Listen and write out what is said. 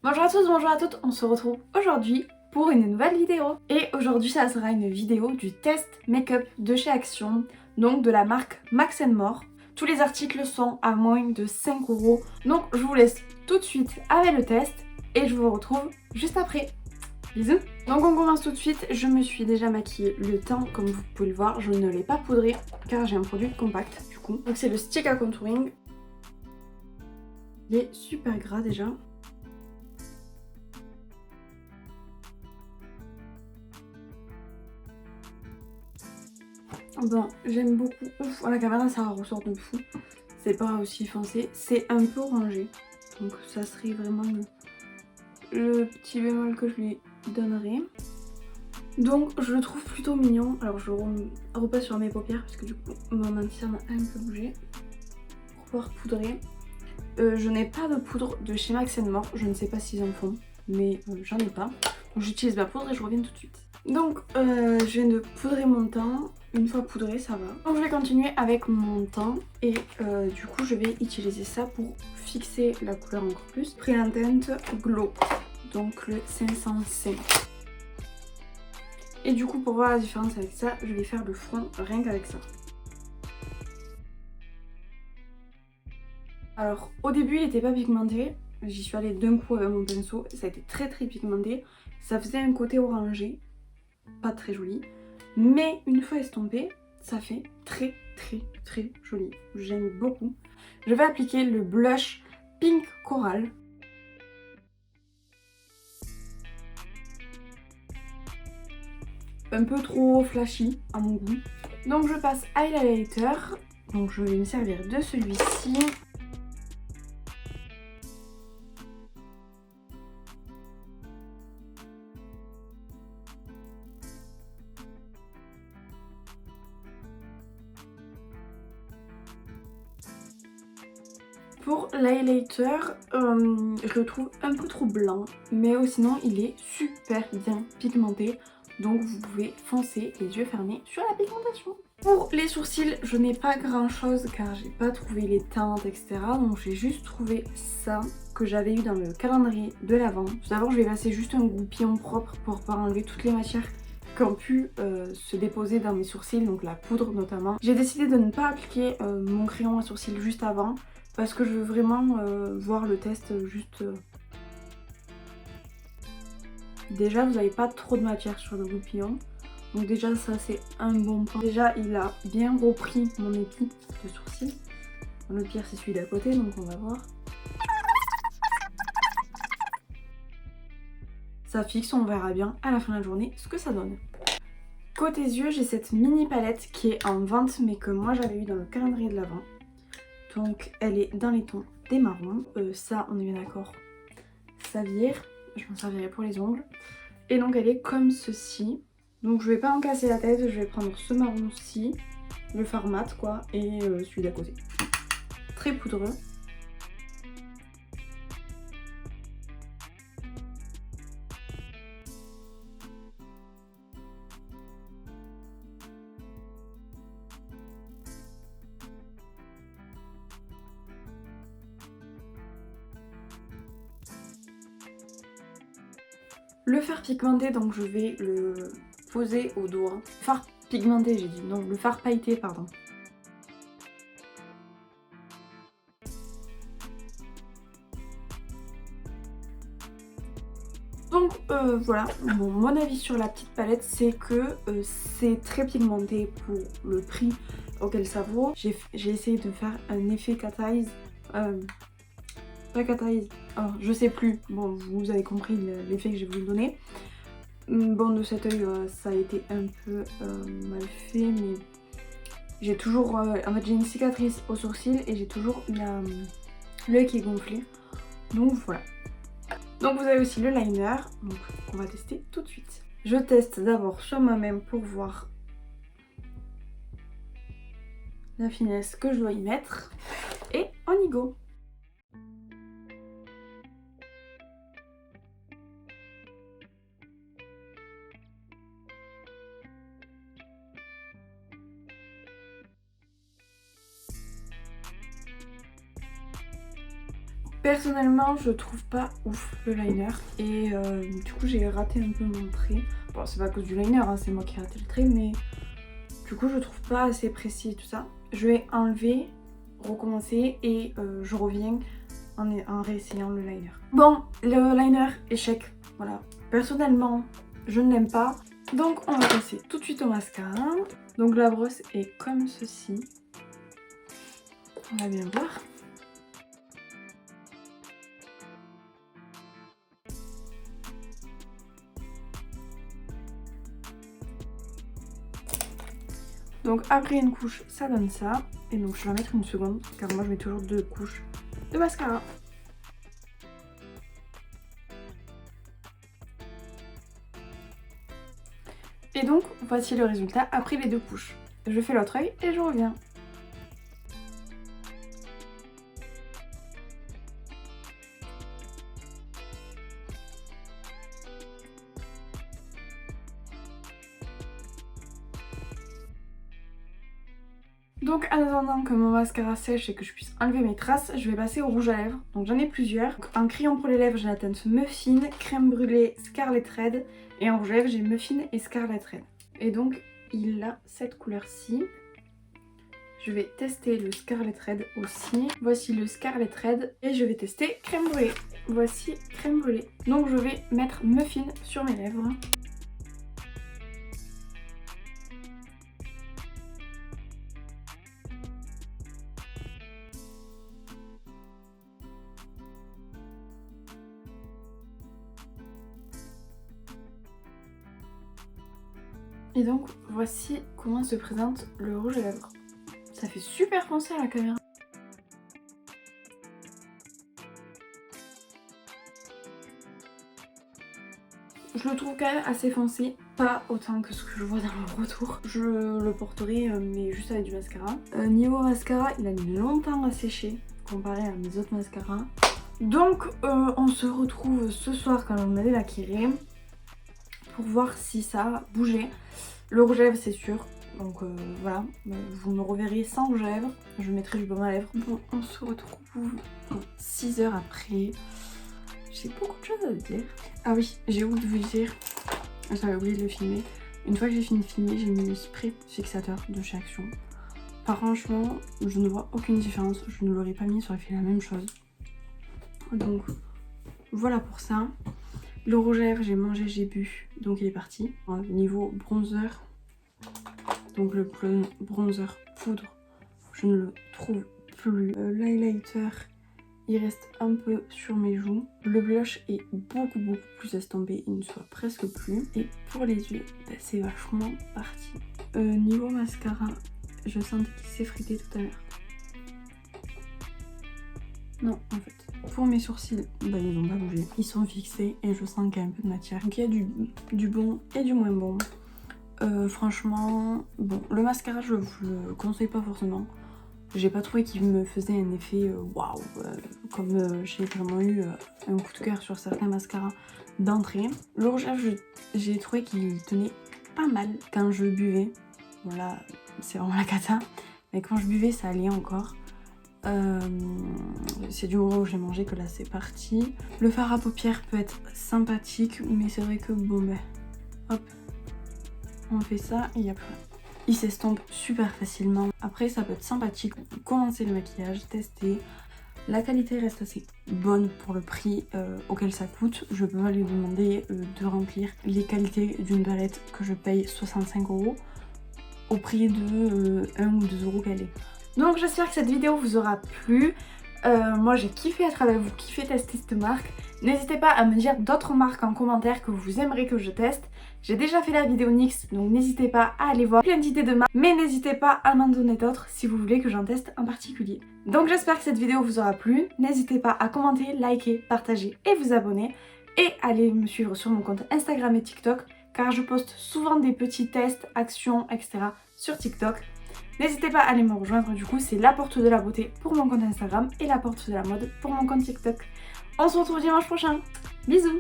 Bonjour à tous, bonjour à toutes, on se retrouve aujourd'hui pour une nouvelle vidéo. Et aujourd'hui ça sera une vidéo du test make-up de chez Action, donc de la marque Max More. Tous les articles sont à moins de 5 €. Donc je vous laisse tout de suite avec le test et je vous retrouve juste après. Bisous. Donc on commence tout de suite, je me suis déjà maquillée le teint comme vous pouvez le voir, je ne l'ai pas poudré car j'ai un produit compact du coup. Donc c'est le stick à contouring. Il est super gras déjà. Bon, j'aime beaucoup. Ouf, à la caméra ça ressort de fou. C'est pas aussi foncé. C'est un peu orangé. Donc ça serait vraiment le petit bémol que je lui donnerais. Donc je le trouve plutôt mignon. Alors je repasse sur mes paupières parce que du coup mon interne a un peu bougé. Pour pouvoir poudrer. Je n'ai pas de poudre de chez Max More. Je ne sais pas s'ils en font. Mais j'en ai pas. Donc j'utilise ma poudre et je reviens tout de suite. Donc je viens de poudrer mon teint. Une fois poudré ça va. Donc je vais continuer avec mon teint et du coup je vais utiliser ça pour fixer la couleur encore plus. Pre-Tint Glow, donc le 505. Et du coup pour voir la différence avec ça, je vais faire le front rien qu'avec ça. Alors au début il n'était pas pigmenté, j'y suis allée d'un coup avec mon pinceau, ça a été très pigmenté, ça faisait un côté orangé, pas très joli. Mais une fois estompé, ça fait très joli. J'aime beaucoup. Je vais appliquer le blush Pink Coral. Un peu trop flashy à mon goût. Donc je passe highlighter. Donc je vais me servir de celui-ci. Pour l'highlighter, je le trouve un peu trop blanc, mais sinon il est super bien pigmenté. Donc vous pouvez foncer les yeux fermés sur la pigmentation. Pour les sourcils, je n'ai pas grand chose car j'ai pas trouvé les teintes, etc. Donc j'ai juste trouvé ça que j'avais eu dans le calendrier de l'Avent. Tout d'abord je vais passer juste un goupillon propre pour pouvoir enlever toutes les matières qui ont pu se déposer dans mes sourcils, donc la poudre notamment. J'ai décidé de ne pas appliquer mon crayon à sourcils juste avant parce que je veux vraiment voir le test juste... Déjà vous n'avez pas trop de matière sur le goupillon. Donc déjà ça c'est un bon point. Déjà il a bien repris mon épi de sourcil. Le pire c'est celui d'à côté donc on va voir. Ça fixe, on verra bien à la fin de la journée ce que ça donne. Côté yeux, j'ai cette mini palette qui est en vente mais que moi j'avais eu dans le calendrier de l'Avent. Donc elle est dans les tons des marrons. Ça on est bien d'accord, ça vire. Je m'en servirai pour les ongles. Et donc elle est comme ceci. Donc je vais pas en casser la tête, je vais prendre ce marron-ci, le fard mat quoi, et celui d'à côté. Très poudreux. Le fard pigmenté, donc je vais le poser au doigt. Fard pigmenté j'ai dit, non le fard pailleté pardon. Donc voilà, bon, mon avis sur la petite palette c'est que c'est très pigmenté pour le prix auquel ça vaut. J'ai essayé de faire un effet cat eyes, pas cat eyes, oh, je sais plus, bon vous avez compris l'effet que j'ai voulu donner. Bon de cet œil ça a été un peu mal fait mais j'ai toujours, en fait j'ai une cicatrice au sourcil et j'ai toujours l'œil qui est gonflé, donc voilà. Donc vous avez aussi le liner, donc on va tester tout de suite. Je teste d'abord sur moi-même pour voir la finesse que je dois y mettre. Et on y go. Personnellement, je trouve pas ouf le liner et du coup j'ai raté un peu mon trait. Bon, c'est pas à cause du liner, hein, c'est moi qui ai raté le trait, mais du coup je trouve pas assez précis et tout ça. Je vais enlever, recommencer et je reviens en réessayant le liner. Bon, le liner, échec, voilà. Personnellement, je ne l'aime pas. Donc on va passer tout de suite au mascara. Donc la brosse est comme ceci. On va bien voir. Donc après une couche, ça donne ça. Et donc je vais mettre une seconde, car moi je mets toujours 2 couches de mascara. Et donc voici le résultat après les 2 couches. Je fais l'autre œil et je reviens. Donc en attendant que mon mascara sèche et que je puisse enlever mes traces, je vais passer au rouge à lèvres. Donc j'en ai plusieurs. Donc, en crayon pour les lèvres, j'ai la teinte Muffin, crème brûlée, Scarlet Red. Et en rouge à lèvres, j'ai Muffin et Scarlet Red. Et donc il a cette couleur-ci. Je vais tester le Scarlet Red aussi. Voici le Scarlet Red. Et je vais tester crème brûlée. Voici crème brûlée. Donc je vais mettre Muffin sur mes lèvres. Et donc voici comment se présente le rouge à lèvres. Ça fait super foncé à la caméra. Je le trouve quand même assez foncé, pas autant que ce que je vois dans le retour. Je le porterai mais juste avec du mascara. Niveau mascara, il a mis longtemps à sécher comparé à mes autres mascaras. Donc on se retrouve ce soir quand on m'a démaquillé pour voir si ça a bougé. Le rouge à lèvres c'est sûr, donc voilà, vous me reverrez sans rouge à lèvres, je mettrai du baume à lèvres. Bon, on se retrouve 6 heures après, j'ai beaucoup de choses à vous dire. Ah oui, j'ai oublié de vous dire, j'avais oublié de le filmer. Une fois que j'ai fini de filmer, j'ai mis le spray fixateur de chez Action. Franchement, je ne vois aucune différence, je ne l'aurais pas mis, ça aurait fait la même chose. Donc voilà pour ça. Le rouge à lèvres, j'ai mangé, j'ai bu, donc il est parti. Niveau bronzer, donc le bronzer poudre, je ne le trouve plus. L'highlighter, il reste un peu sur mes joues. Le blush est beaucoup plus estompé, il ne soit presque plus. Et pour les yeux, c'est vachement parti. Niveau mascara, je sentais qu'il s'effritait tout à l'heure. Non, en fait. Pour mes sourcils, ils n'ont pas bougé. Ils sont fixés et je sens qu'il y a un peu de matière. Donc il y a du bon et du moins bon. Franchement, bon, le mascara, je vous le conseille pas forcément. J'ai pas trouvé qu'il me faisait un effet waouh, comme j'ai vraiment eu un coup de cœur sur certains mascaras d'entrée. Le rouge à lèvres, j'ai trouvé qu'il tenait pas mal quand je buvais. Voilà, c'est vraiment la cata. Mais quand je buvais, ça allait encore. C'est du moment où j'ai mangé que là c'est parti. Le fard à paupières peut être sympathique, mais c'est vrai que bon ben hop, on fait ça et il y a plus rien. Il s'estompe super facilement. Après ça peut être sympathique, commencer le maquillage, tester. La qualité reste assez bonne pour le prix auquel ça coûte. Je peux pas lui demander de remplir les qualités d'une palette que je paye 65 € au prix de 1 ou 2 € qu'elle est. Donc j'espère que cette vidéo vous aura plu. Moi j'ai kiffé être avec vous, kiffé tester cette marque. N'hésitez pas à me dire d'autres marques en commentaire que vous aimeriez que je teste. J'ai déjà fait la vidéo NYX, donc n'hésitez pas à aller voir plein d'idées de marques. Mais n'hésitez pas à m'en donner d'autres si vous voulez que j'en teste en particulier. Donc j'espère que cette vidéo vous aura plu. N'hésitez pas à commenter, liker, partager et vous abonner. Et allez me suivre sur mon compte Instagram et TikTok, car je poste souvent des petits tests, actions, etc. sur TikTok. N'hésitez pas à aller me rejoindre, du coup c'est la porte de la beauté pour mon compte Instagram et la porte de la mode pour mon compte TikTok. On se retrouve dimanche prochain, bisous.